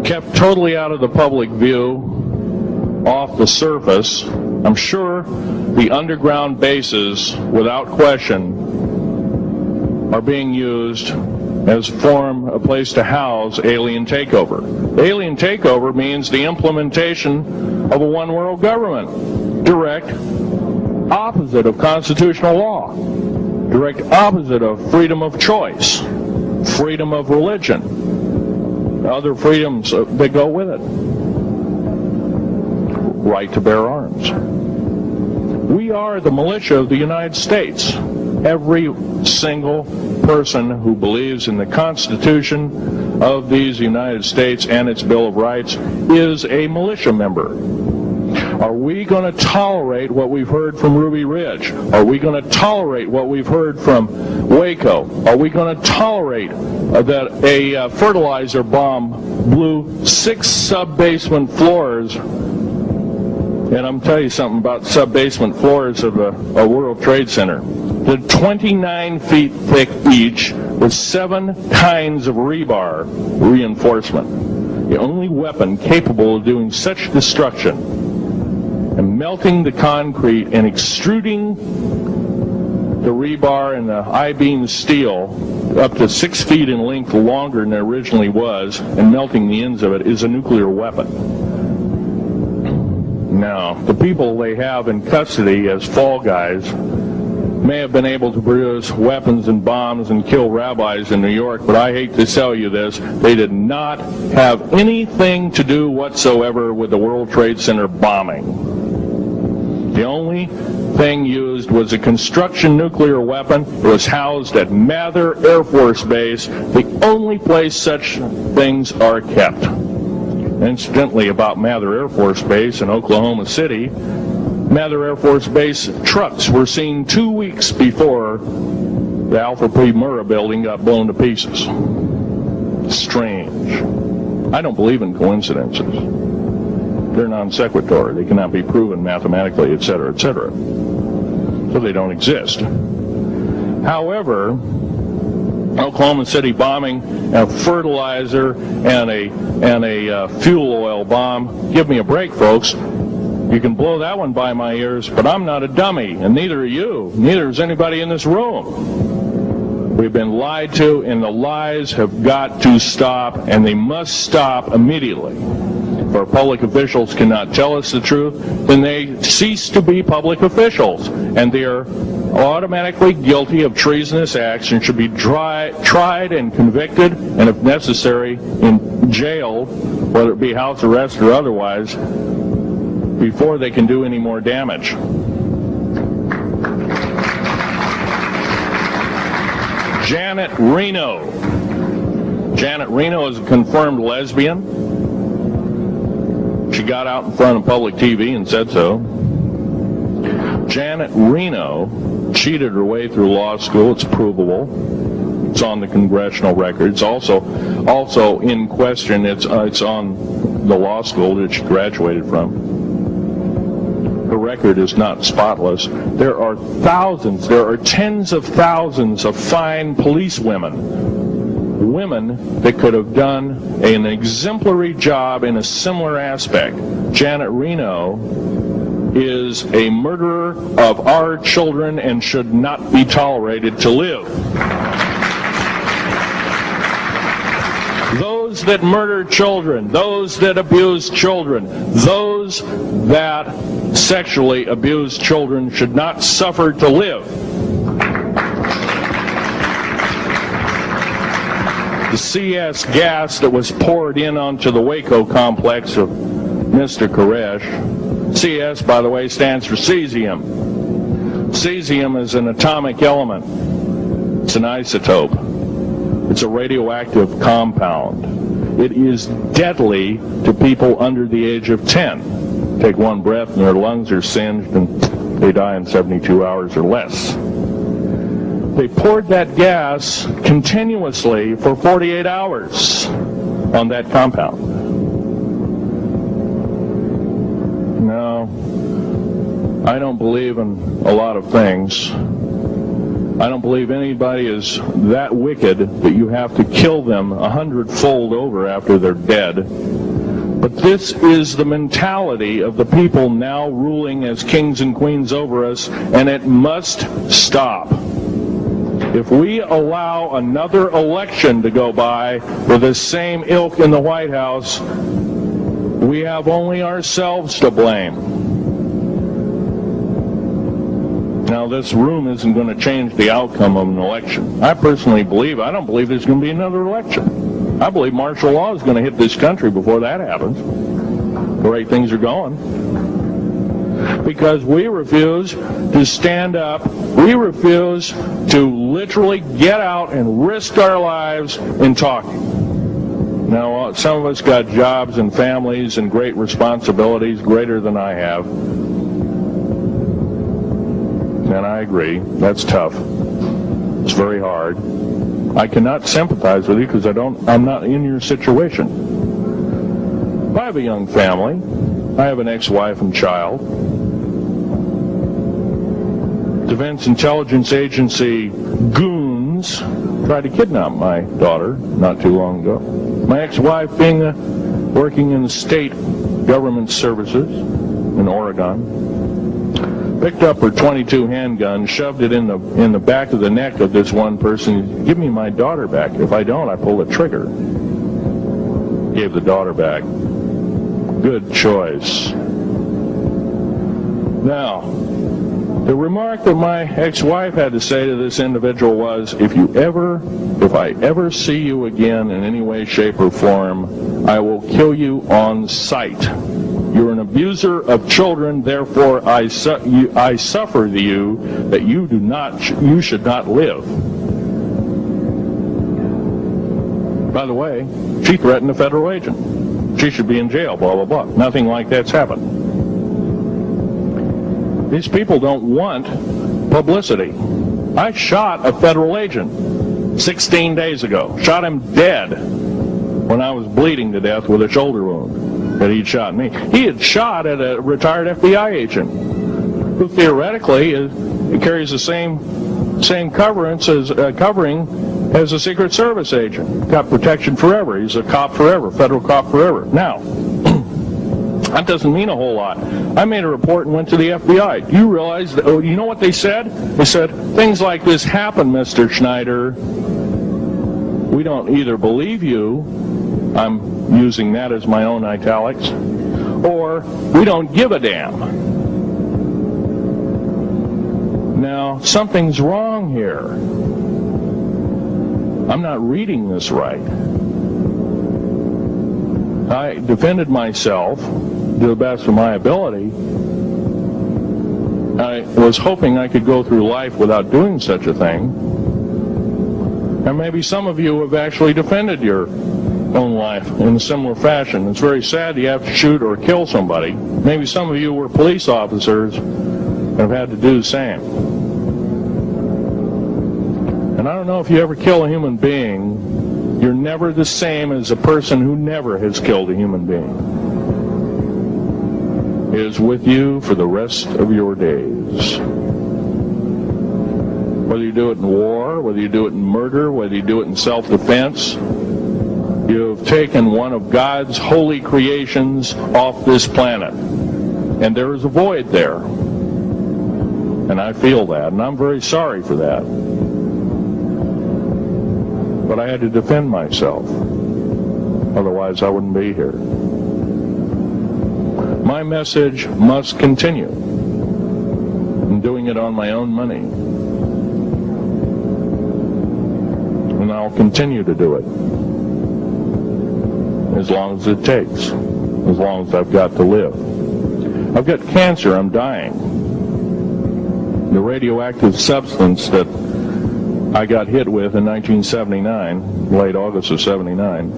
Kept totally out of the public view, off the surface. I'm sure the underground bases, without question, are being used as a place to house alien takeover. Alien takeover means the implementation of a one-world government. Direct opposite of constitutional law. Direct opposite of freedom of choice, freedom of religion, other freedoms that go with it. Right to bear arms. We are the militia of the United States. Every single person who believes in the Constitution of these United States and its Bill of Rights is a militia member. Are we going to tolerate what we've heard from Ruby Ridge? Are we going to tolerate what we've heard from Waco? Are we going to tolerate that a fertilizer bomb blew 6 sub-basement floors? And I'm telling you something about sub-basement floors of a World Trade Center. They're 29 feet thick each with 7 kinds of rebar reinforcement. The only weapon capable of doing such destruction and melting the concrete and extruding the rebar and the I-beam steel up to 6 feet in length longer than it originally was and melting the ends of it is a nuclear weapon. Now, the people they have in custody as fall guys may have been able to produce weapons and bombs and kill rabbis in New York, but I hate to tell you this, they did not have anything to do whatsoever with the World Trade Center bombing. The only thing used was a construction nuclear weapon. It was housed at Mather Air Force Base, the only place such things are kept. Incidentally, about Mather Air Force Base in Oklahoma City, Mather Air Force Base trucks were seen 2 weeks before the Alpha P. Murrah building got blown to pieces. Strange. I don't believe in coincidences. They're non sequitur. They cannot be proven mathematically, etc., etc. So they don't exist. However, Oklahoma City bombing, a fertilizer, and a fuel oil bomb. Give me a break, folks. You can blow that one by my ears, but I'm not a dummy, and neither are you. Neither is anybody in this room. We've been lied to, and the lies have got to stop, and they must stop immediately. If our public officials cannot tell us the truth, then they cease to be public officials, and they are automatically guilty of treasonous acts and should be tried and convicted, and if necessary, in jail, whether it be house arrest or otherwise, before they can do any more damage. Janet Reno. Janet Reno is a confirmed lesbian. She got out in front of public TV and said so. Janet Reno cheated her way through law school. It's provable. It's on the congressional record. It's also in question. It's on the law school that she graduated from. The record is not spotless. There are thousands, there are tens of thousands of fine police women that could have done an exemplary job in a similar aspect. Janet Reno is a murderer of our children and should not be tolerated to live. Those that murder children, those that abuse children, those that sexually abuse children should not suffer to live. The CS gas that was poured in onto the Waco complex of Mr. Koresh. CS, by the way, stands for cesium. Cesium is an atomic element. It's an isotope. It's a radioactive compound. It is deadly to people under the age of 10. Take one breath and their lungs are singed and they die in 72 hours or less. They poured that gas continuously for 48 hours on that compound. No, I don't believe in a lot of things. I don't believe anybody is that wicked that you have to kill them 100-fold over after they're dead. But this is the mentality of the people now ruling as kings and queens over us, and it must stop. If we allow another election to go by with the same ilk in the White House, we have only ourselves to blame. Now, this room isn't going to change the outcome of an election. I personally believe, I don't believe there's going to be another election. I believe martial law is going to hit this country before that happens, the way things are going. Because we refuse to stand up, we refuse to literally get out and risk our lives in talking. Now, some of us got jobs and families and great responsibilities, greater than I have. And I agree, that's tough. It's very hard. I cannot sympathize with you because I'm not in your situation. I have a young family. I have an ex-wife and child. Defense Intelligence Agency goons tried to kidnap my daughter not too long ago. My ex-wife working in the state government services in Oregon, picked up her .22 handgun, shoved it in the back of the neck of this one person. Give me my daughter back. If I don't, I pull the trigger. Gave the daughter back. Good choice. Now, the remark that my ex-wife had to say to this individual was, if I ever see you again in any way, shape, or form, I will kill you on sight. You're an abuser of children, therefore I suffer to you that you should not live. By the way, she threatened a federal agent. She should be in jail, blah, blah, blah. Nothing like that's happened. These people don't want publicity. I shot a federal agent 16 days ago. Shot him dead when I was bleeding to death with a shoulder wound that he'd shot me. He had shot at a retired FBI agent who theoretically carries the same covering as a Secret Service agent. Got protection forever. He's a cop forever, federal cop forever. Now, that doesn't mean a whole lot. I made a report and went to the FBI. Do you realize that, you know what they said? They said, things like this happen, Mr. Schneider. We don't either believe you, I'm using that as my own italics, or we don't give a damn. Now, something's wrong here. I'm not reading this right. I defended myself to the best of my ability. I was hoping I could go through life without doing such a thing. And maybe some of you have actually defended your own life in a similar fashion. It's very sad you have to shoot or kill somebody. Maybe some of you were police officers and have had to do the same. And I don't know if you ever kill a human being, you're never the same as a person who never has killed a human being. It is with you for the rest of your days. Whether you do it in war, whether you do it in murder, whether you do it in self-defense, you have taken one of God's holy creations off this planet. And there is a void there. And I feel that, and I'm very sorry for that. But I had to defend myself. Otherwise, I wouldn't be here. My message must continue. I'm doing it on my own money. And I'll continue to do it. As long as it takes. As long as I've got to live. I've got cancer. I'm dying. The radioactive substance that I got hit with in 1979, late August of 79,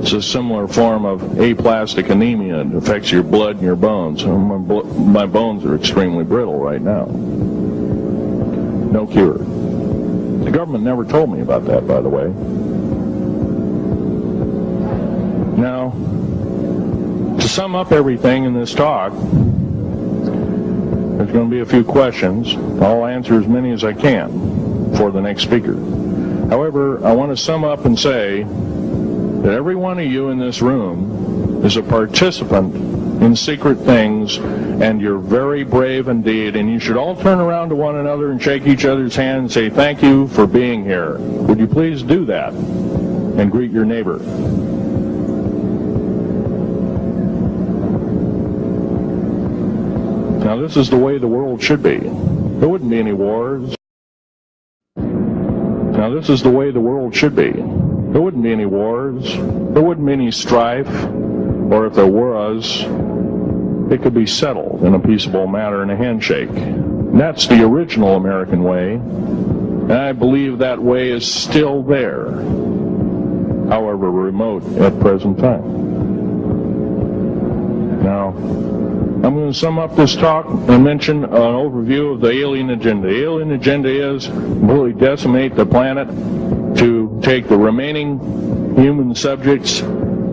it's a similar form of aplastic anemia. It affects your blood and your bones. My bones are extremely brittle right now. No cure. The government never told me about that, by the way. Now, to sum up everything in this talk, there's going to be a few questions. I'll answer as many as I can for the next speaker. However, I want to sum up and say that every one of you in this room is a participant in secret things, and you're very brave indeed, and you should all turn around to one another and shake each other's hand and say, thank you for being here. Would you please do that and greet your neighbor? Now, this is the way the world should be. There wouldn't be any wars. Now, this is the way the world should be. There wouldn't be any wars. There wouldn't be any strife. Or if there was, it could be settled in a peaceable manner in a handshake. And that's the original American way. And I believe that way is still there, however remote at present time. Now, I'm going to sum up this talk and mention an overview of the alien agenda. The alien agenda is really decimate the planet to take the remaining human subjects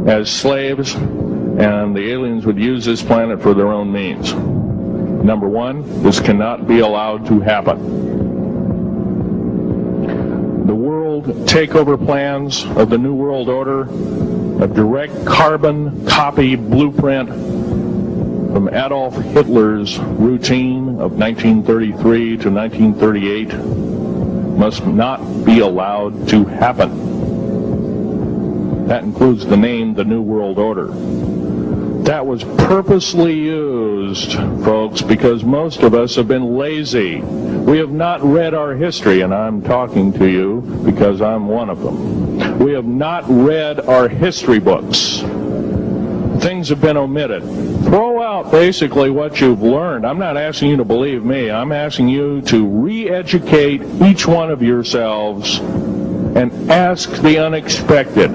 as slaves, and the aliens would use this planet for their own means. Number one, this cannot be allowed to happen. The world takeover plans of the New World Order, a direct carbon copy blueprint from Adolf Hitler's routine of 1933 to 1938, must not be allowed to happen. That includes the name, the New World Order. That was purposely used, folks, because most of us have been lazy. We have not read our history, and I'm talking to you because I'm one of them. We have not read our history books. Things have been omitted. Throw out basically what you've learned. I'm not asking you to believe me. I'm asking you to re-educate each one of yourselves and ask the unexpected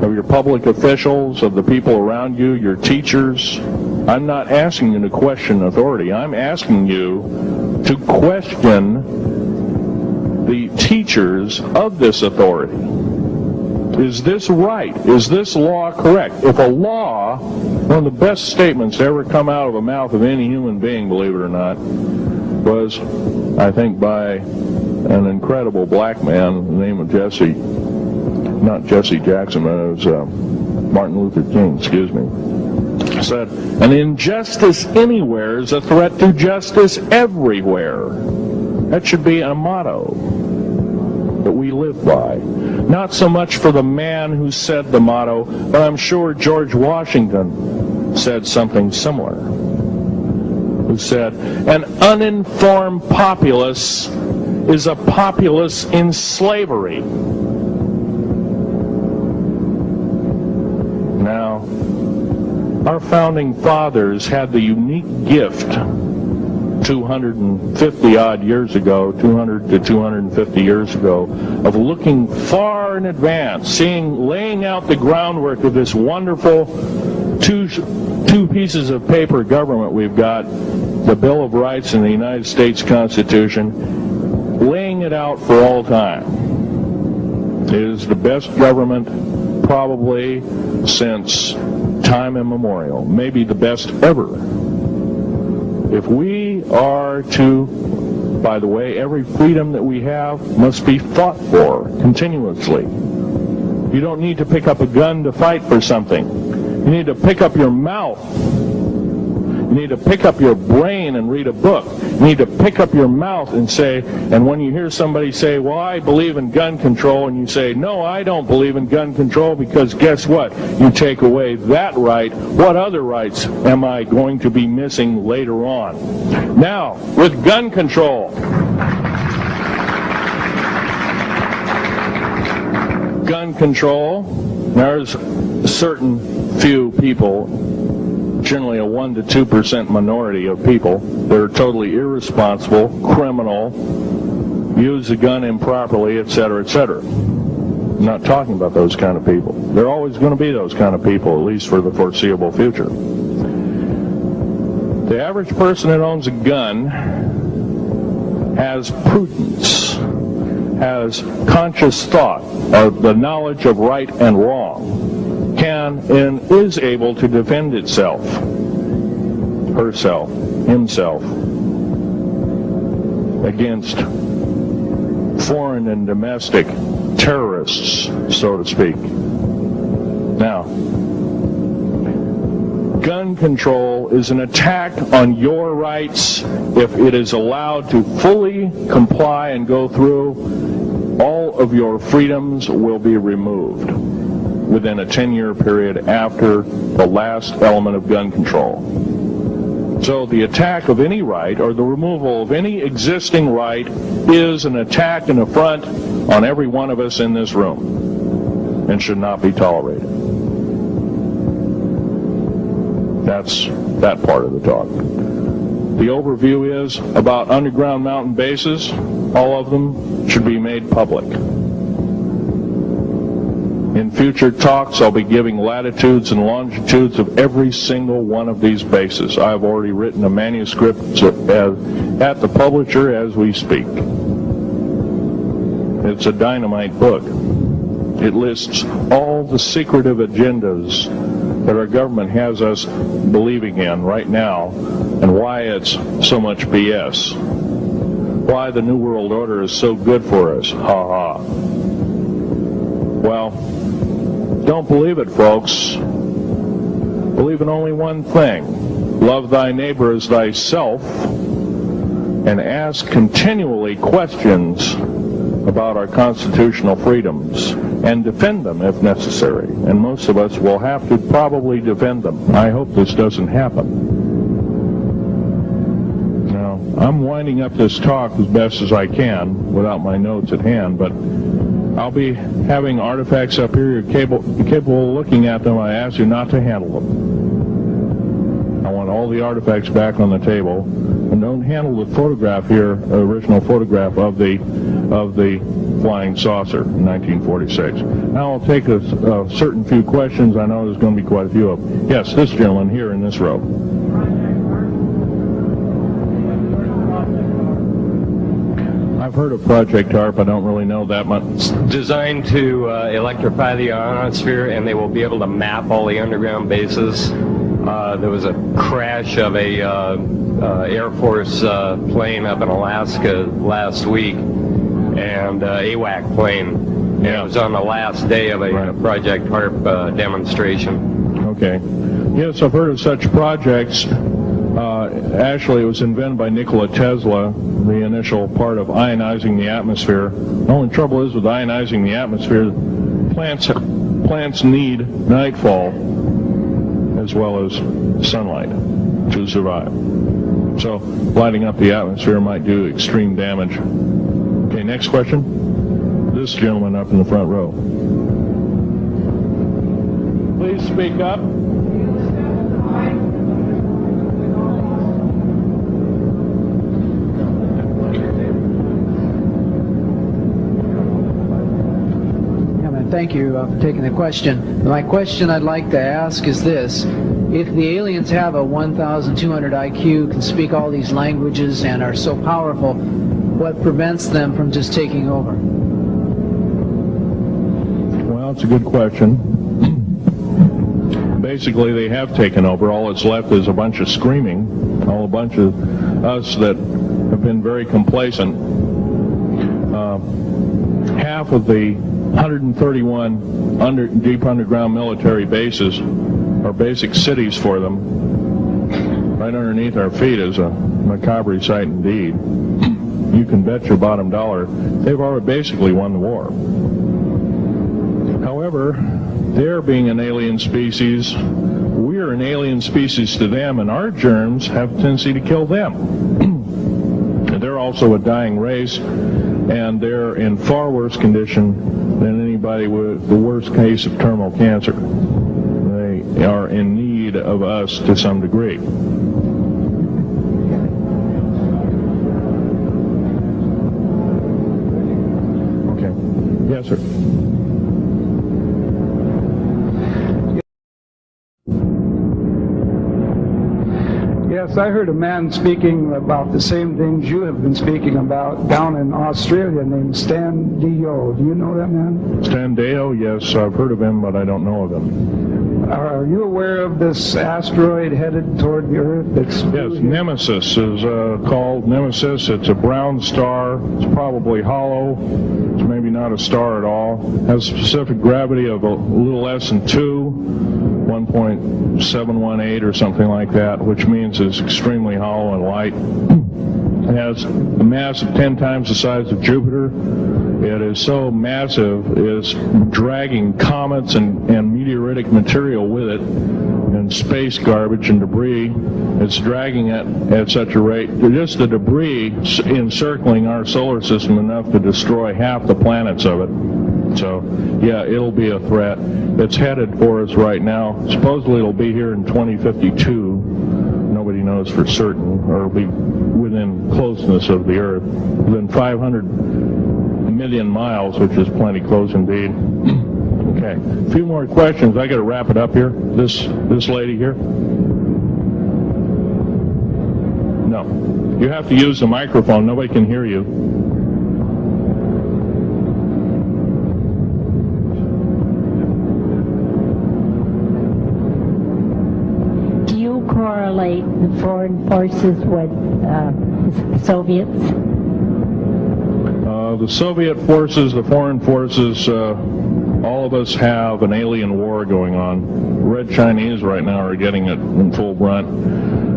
of your public officials, of the people around you, your teachers. I'm not asking you to question authority. I'm asking you to question the teachers of this authority. Is this right? Is this law correct? If a law, one of the best statements to ever come out of the mouth of any human being, believe it or not, was, I think, by an incredible black man, the name of not Jesse Jackson, but it was Martin Luther King, excuse me, said, an injustice anywhere is a threat to justice everywhere. That should be a motto that we live by. Not so much for the man who said the motto, but I'm sure George Washington said something similar. Who said, an uninformed populace is a populace in slavery. Now, our founding fathers had the unique gift 250 odd years ago, 200 to 250 years ago, of looking far in advance, laying out the groundwork of this wonderful two pieces of paper government we've got, the Bill of Rights and the United States Constitution, laying it out for all time. It is the best government probably since time immemorial, maybe the best ever. If we are to, by the way, every freedom that we have must be fought for continuously. You don't need to pick up a gun to fight for something. You need to pick up your mouth. You need to pick up your brain and read a book. You need to pick up your mouth and say, and when you hear somebody say, well, I believe in gun control, and you say, no, I don't believe in gun control, because guess what? You take away that right. What other rights am I going to be missing later on? Now, with gun control. Gun control, there's a certain few people, generally a 1 to 2% minority of people, that are totally irresponsible, criminal, use the gun improperly, etc., etc. I'm not talking about those kind of people. There are always going to be those kind of people, at least for the foreseeable future. The average person that owns a gun has prudence, has conscious thought of the knowledge of right and wrong, can and is able to defend itself, herself, himself, against foreign and domestic terrorists, so to speak. Now, gun control is an attack on your rights. If it is allowed to fully comply and go through, all of your freedoms will be removed within a 10-year period after the last element of gun control. So the attack of any right, or the removal of any existing right, is an attack and affront on every one of us in this room, and should not be tolerated. That's that part of the talk. The overview is about underground mountain bases. All of them should be made public. In future talks, I'll be giving latitudes and longitudes of every single one of these bases. I've already written a manuscript at the publisher as we speak. It's a dynamite book. It lists all the secretive agendas that our government has us believing in right now, and why it's so much BS. Why the New World Order is so good for us. Ha ha. Well, don't believe it, folks. Believe in only one thing. Love thy neighbor as thyself, and ask continually questions about our constitutional freedoms, and defend them if necessary. And most of us will have to probably defend them. I hope this doesn't happen. Now, I'm winding up this talk as best as I can without my notes at hand, but I'll be having artifacts up here. You're capable of looking at them. I ask you not to handle them. I want all the artifacts back on the table. And don't handle the photograph here, the original photograph of the flying saucer in 1946. Now I'll take a certain few questions. I know there's going to be quite a few of them. Yes, this gentleman here in this row. I've heard of Project HARP. I don't really know that much. It's designed to electrify the ionosphere, and they will be able to map all the underground bases. There was a crash of a Air Force plane up in Alaska last week, and AWAC plane. Yeah. It was on the last day of a Project HARP demonstration. Okay. Yes, I've heard of such projects. Actually, it was invented by Nikola Tesla, the initial part of ionizing the atmosphere. The only trouble is with ionizing the atmosphere, plants need nightfall as well as sunlight to survive. So lighting up the atmosphere might do extreme damage. Okay, next question. This gentleman up in the front row. Please speak up. Thank you for taking the question. My question I'd like to ask is this. If the aliens have a 1,200 IQ, can speak all these languages, and are so powerful, what prevents them from just taking over? Well, it's a good question. Basically, they have taken over. All that's left is a bunch of screaming. A bunch of us that have been very complacent. Half of the 131 deep underground military bases are basic cities for them. Right underneath our feet is a macabre sight indeed. You can bet your bottom dollar they've already basically won the war. However, they're being an alien species. We're an alien species to them, and our germs have a tendency to kill them. They're also a dying race, and they're in far worse condition than anybody with the worst case of terminal cancer. They are in need of us to some degree. Okay. Yes, sir. Yes, I heard a man speaking about the same things you have been speaking about down in Australia named Stan Deo. Do you know that man? Stan Deo, yes, I've heard of him, but I don't know of him. Are you aware of this asteroid headed toward the Earth? Yes, Nemesis is called Nemesis. It's a brown star. It's probably hollow. It's maybe not a star at all. Has a specific gravity of a little less than 2, 1.718 or something like that, which means it's extremely hollow and light. It has a mass of 10 times the size of Jupiter. It is so massive, it's dragging comets and meteoritic material with it, and space garbage and debris. It's dragging it at such a rate. Just the debris encircling our solar system enough to destroy half the planets of it. So, yeah, it'll be a threat. It's headed for us right now. Supposedly it'll be here in 2052. Nobody knows for certain, or it'll be within closeness of the Earth, within 500 million miles, which is plenty close indeed. Okay, a few more questions. I got to wrap it up here. This lady here. No, you have to use the microphone. Nobody can hear you. Do you correlate the foreign forces with the Soviets? The Soviet forces, the foreign forces, all of us have an alien war going on. The Red Chinese right now are getting it in full brunt.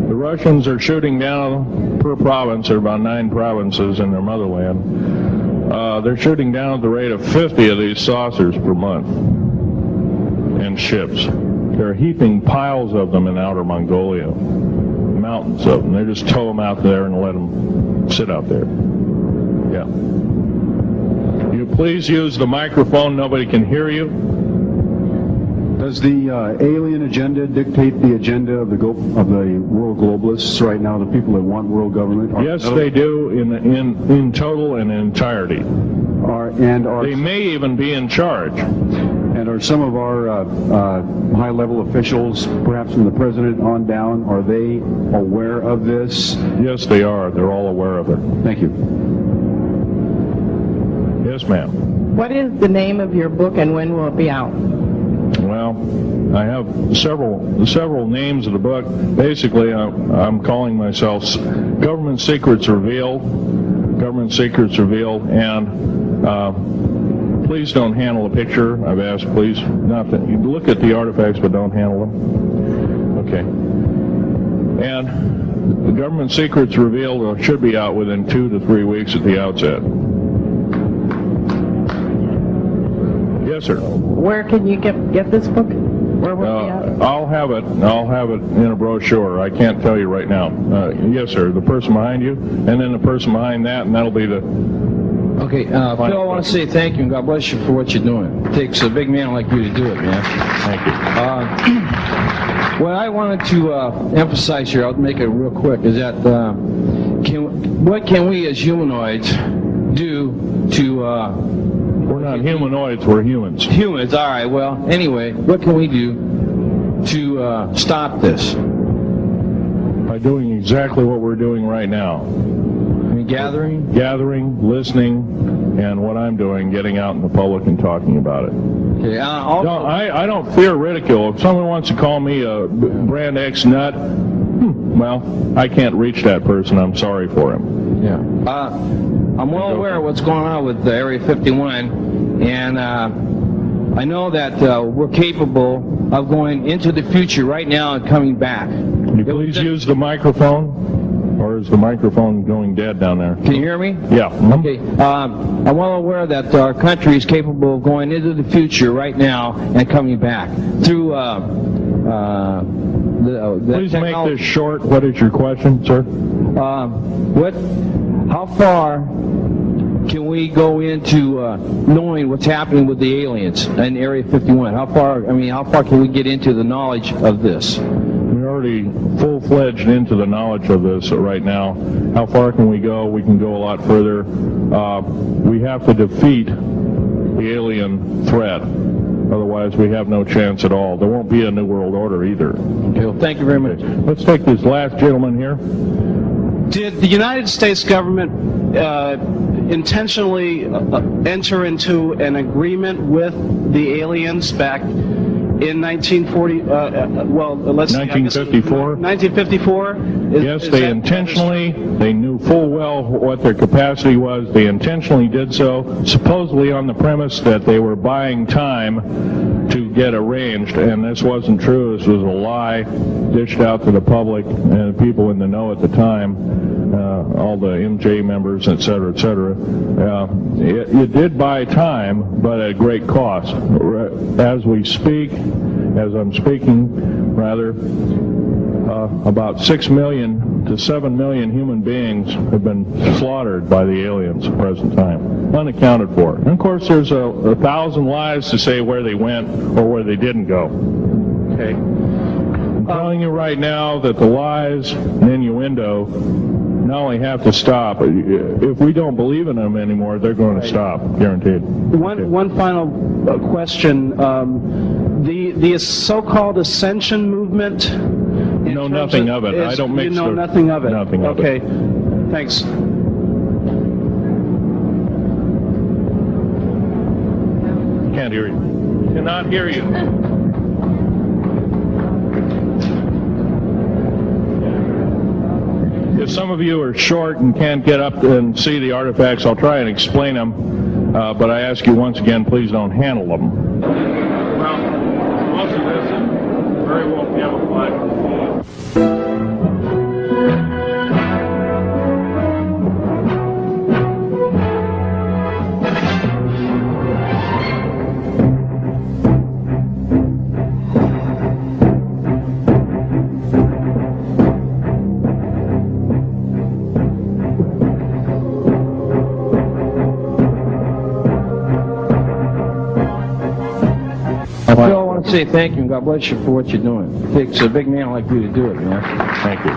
The Russians are shooting down per province. There are about 9 provinces in their motherland. They're shooting down at the rate of 50 of these saucers per month and ships. They're heaping piles of them in outer Mongolia. Mountains of them. They just tow them out there and let them sit out there. Yeah. You please use the microphone. Nobody can hear you. Does the alien agenda dictate the agenda of the world globalists right now, the people that want world government? Yes, they do in total and in entirety. They may even be in charge. And are some of our high-level officials, perhaps from the president on down, are they aware of this? Yes, they are. They're all aware of it. Thank you. Yes, ma'am. What is the name of your book and when will it be out? Well, I have several names of the book. Basically, I'm calling myself Government Secrets Revealed. Government Secrets Revealed, and please don't handle a picture. I've asked, please, not that you look at the artifacts, but don't handle them. Okay. And the Government Secrets Revealed should be out within 2 to 3 weeks at the outset. Yes, sir. Where can you get this book? Where will it be out? I'll have it in a brochure. I can't tell you right now. Yes, sir. The person behind you, and then the person behind that, and that'll be the... Okay, Phil, I want to say thank you and God bless you for what you're doing. It takes a big man like you to do it, man. Thank you. What I wanted to emphasize here, I'll make it real quick, is that what can we as humanoids do to... we're not humanoids, we're humans. Humans, all right. Well, anyway, what can we do to stop this? By doing exactly what we're doing right now. Gathering, listening, and what I'm doing, getting out in the public and talking about it. Okay, I don't fear ridicule. If someone wants to call me a brand X nut, well, I can't reach that person. I'm sorry for him. Yeah. I'm well aware of what's going on with Area 51, and I know that we're capable of going into the future right now and coming back. Can you please use the microphone? Or is the microphone going dead down there? Can you hear me? Yeah. Okay. I'm well aware that our country is capable of going into the future right now and coming back through Please make this short. What is your question, sir? How far can we go into knowing what's happening with the aliens in Area 51? How far can we get into the knowledge of this? We're already full-fledged into the knowledge of this right now. How far can we go? We can go a lot further. We have to defeat the alien threat. Otherwise, we have no chance at all. There won't be a New World Order either. Okay, well, thank you very much. Let's take this last gentleman here. Did the United States government intentionally enter into an agreement with the aliens back in 1940, well, let's see, 1954? 1954? Yes, they intentionally, they knew full well what their capacity was. They intentionally did so, supposedly on the premise that they were buying time to get arranged, and this wasn't true. This was a lie dished out to the public and people in the know at the time, all the MJ members, et cetera, et cetera. It did buy time, but at great cost. As we speak, as I'm speaking, rather, about 6 million to 7 million human beings have been slaughtered by the aliens at the present time, unaccounted for. And of course, there's 1,000 lies to say where they went or where they didn't go. Okay. I'm telling you right now that the lies and innuendo not only have to stop, if we don't believe in them anymore, they're going to stop, guaranteed. One final question. The so-called ascension movement. Know nothing of it. I don't mix. You know nothing of it. Nothing of it. Okay. Thanks. Can't hear you. Cannot hear you. If some of you are short and can't get up and see the artifacts, I'll try and explain them. But I ask you once again, please don't handle them. Well, most of this is very well camouflaged. Phil, I want to say thank you and God bless you for what you're doing. It takes a big man like you to do it, man. Thank you.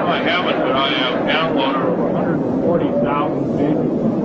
I haven't, but I have downloaded over 140,000 pages.